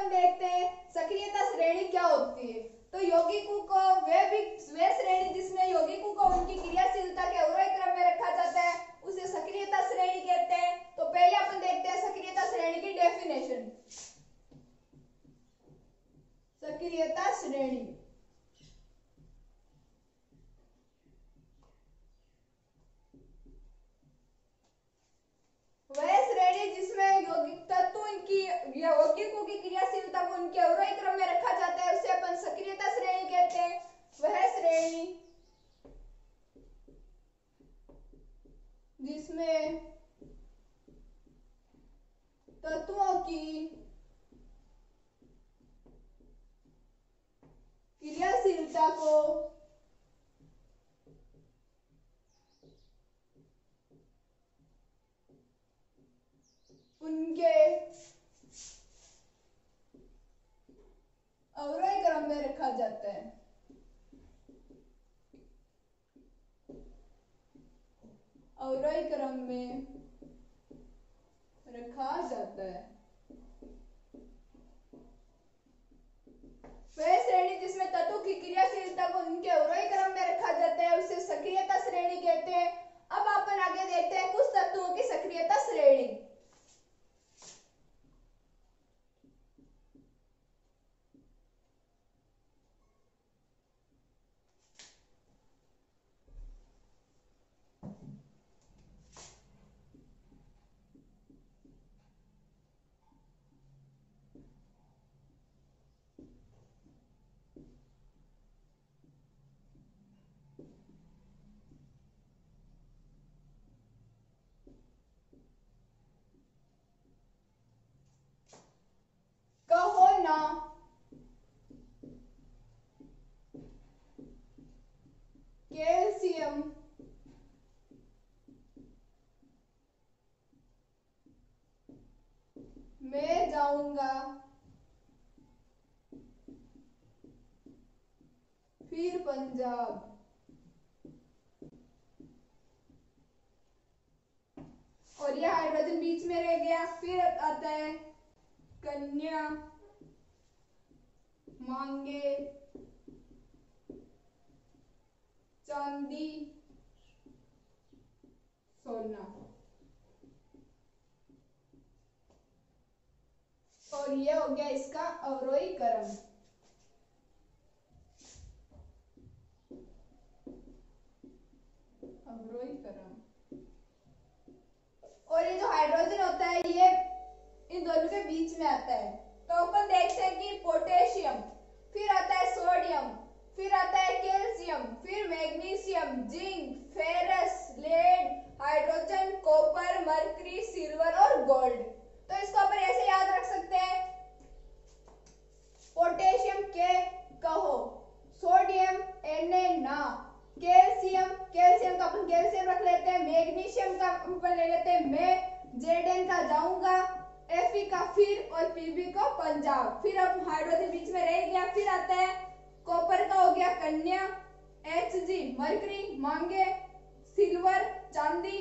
अपन देखते हैं सक्रियता श्रेणी क्या होती है। तो यौगिकों को वे श्रेणी जिसमें यौगिकों को उनकी क्रियाशीलता के अवरोही क्रम में रखा जाता है उसे सक्रियता श्रेणी कहते हैं। तो पहले अपन देखते हैं सक्रियता श्रेणी की डेफिनेशन। सक्रियता श्रेणी वह श्रेणी जिसमें यौगिक तत्व उनकी यौगिकों की क्रियाशीलता को उनके अवरोही क्रम में रखा जाता है उसे अपन सक्रियता श्रेणी कहते हैं। वह श्रेणी जिसमें तत्वों की क्रियाशीलता को उनके अवरोही क्रम में रखा जाता है। अवरोही क्रम में रखा जाता है। वह श्रेणी जिसमें तत्वों की क्रियाशीलता को उनके अवरोही क्रम में रखा जाता है उसे सक्रियता श्रेणी कहते हैं। अब अपन आगे देखते हैं कुछ तत्वों की सक्रियता श्रेणी। कहो ना कैल्शियम मैं जाऊंगा फिर पंजाब। और यह हाइड्रोजन बीच में रह गया। फिर आता है कन्या मांगे चांदी सोना। और यह हो गया इसका अवरोही क्रम। अवरोही क्रम। और ये जो हाइड्रोजन होता है ये इन दोनों के बीच में आता है। तो अपन देखते हैं कि पोटेशियम, फिर आता है सोडियम, फिर आता है कैल्शियम, फिर magnesium, zinc, ferrous, lead, hydrogen, copper, mercury, silver और गोल्ड। तो इसको अपन ऐसे याद रख सकते हैं। पोटेशियम के कहो, सोडियम Na, कैल्शियम का अपन कैल्शियम रख लेते हैं, मैग्नीशियम का अपन ले लेते हैं मैं, Zn का जाऊंगा, Fe का फिर और Pb को पंजाब। फिर अब हाइड्रोजन बीच में रह गया। फिर आता है कॉपर का हो गया कन्या, Hg मरकरी, मांगे सिल्वर चांदी,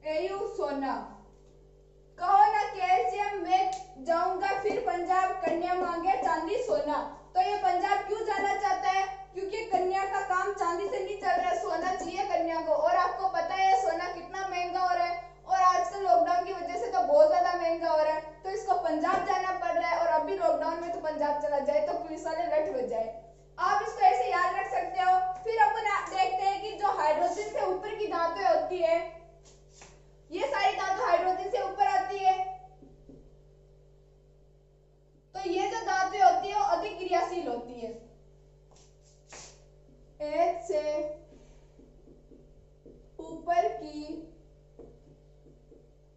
Au सोना। कहो ना कैल्शियम में जाऊंगा फिर पंजाब, कन्या मांगे चांदी सोना। तो ये पंजाब क्यों जाना चाहता है? क्योंकि कन्या का काम चांदी से नहीं चल रहा है, सोना चाहिए कन्या को। और आपको पता है सोना कितना महंगा हो रहा है और आजकल लॉकडाउन की वजह से तो बहुत ज्यादा महंगा हो रहा है। तो इसको पंजाब जाना पड़ रहा है और अभी लॉकडाउन में तो पंजाब चला जाए तो पुलिस वाले लट हो जाए। आप इसको ऐसे याद रख सकते हो। फिर अपन देखते हैं कि जो हाइड्रोजन से ऊपर की धातुएं होती है, ये सारी धातु हाइड्रोजन से ऊपर आती है। तो ये जो धातुएं होती है वो अधिक क्रियाशील होती है। H से ऊपर की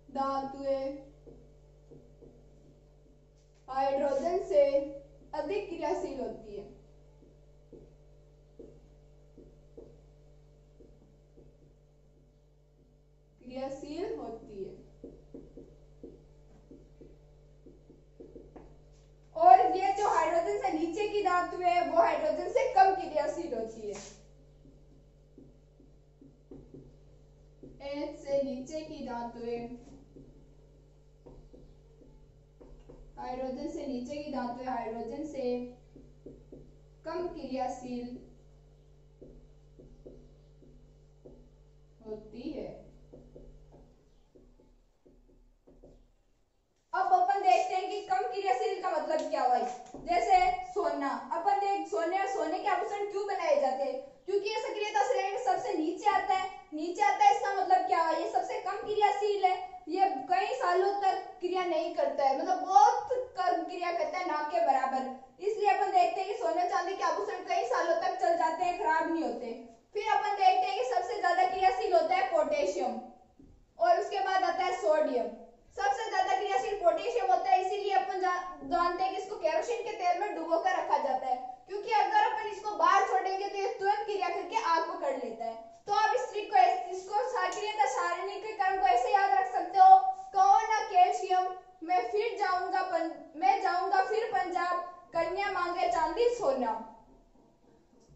धातुएं हाइड्रोजन से अधिक क्रियाशील होती है। क्रियाशील होती है। और ये जो हाइड्रोजन से नीचे की धातु है वो हाइड्रोजन से कम क्रियाशील होती है। H से नीचे की धातुएं हाइड्रोजन से नीचे की धातुएं हाइड्रोजन से कम क्रियाशील होती है। अब अपन देखते हैं कि कम क्रियाशील का मतलब क्या हुआ। जैसे सोना, अपन देख सोने और सोने के आभूषण क्यों बनाए जाते हैं, क्योंकि ये सक्रियता श्रेणी में सबसे नीचे आता है। नीचे आता है इसका मतलब क्या हुआ, ये सबसे कम क्रियाशील है, ये कई सालों तक क्रिया नहीं करता है, मतलब बहुत कम क्रिया करता है, ना के बराबर। इसलिए अपन देखते हैं कि सोने चांदी के आभूषण कई सालों तक चल जाते हैं, खराब नहीं होते। फिर अपन देखते हैं कि सबसे ज्यादा क्रियाशील होता है पोटेशियम, और उसके बाद आता है सोडियम। सबसे ज्यादा क्रियाशील पोटेशियम होता है, इसीलिए अपन जानते हैं कि इसको केरोसिन के तेल में डुबो कर रखा जाता है, क्योंकि अगर अपन इसको बाहर छोड़ेंगे तो ये तुरंत क्रिया करके आग पकड़ लेता है। तो आप इस ट्रिक को, इसको सक्रियता सारणी के क्रम को ऐसे याद रख सकते हो, कौन कैल्शियम, मैं जाऊंगा फिर पंजाब, कन्या मांगे चांदी सोना।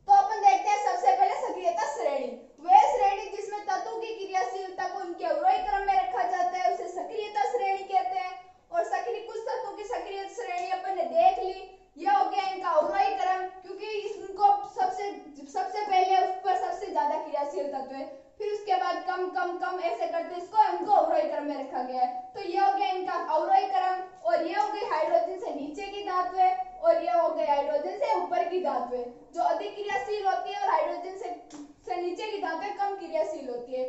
तो अपन देखते हैं सबसे पहले सक्रियता श्रेणी। वह श्रेणी जिसमें तत्वों की क्रियाशीलता को उनके अवरोही क्रम में रखा जाता है उसे सक्रियता श्रेणी कहते हैं। और सक्रिय कुछ तत्वों की सक्रिय श्रेणी अपन ने देख ली, यह हो गया इनका अवरोही क्रम, क्योंकि इनको सबसे पहले उस पर सबसे ज्यादा क्रियाशील तत्व है, फिर उसके बाद कम कम कम ऐसे करते इसको इनको अवरोही क्रम में रखा गया है। तो यह हो गया इनका अवरोही क्रम, और यह हो गई हाइड्रोजन से नीचे की धातुएं, और यह हो गई हाइड्रोजन से ऊपर की धातुएं जो अधिक क्रियाशील होती है, और हाइड्रोजन से नीचे की धातुएं कम क्रियाशील होती है।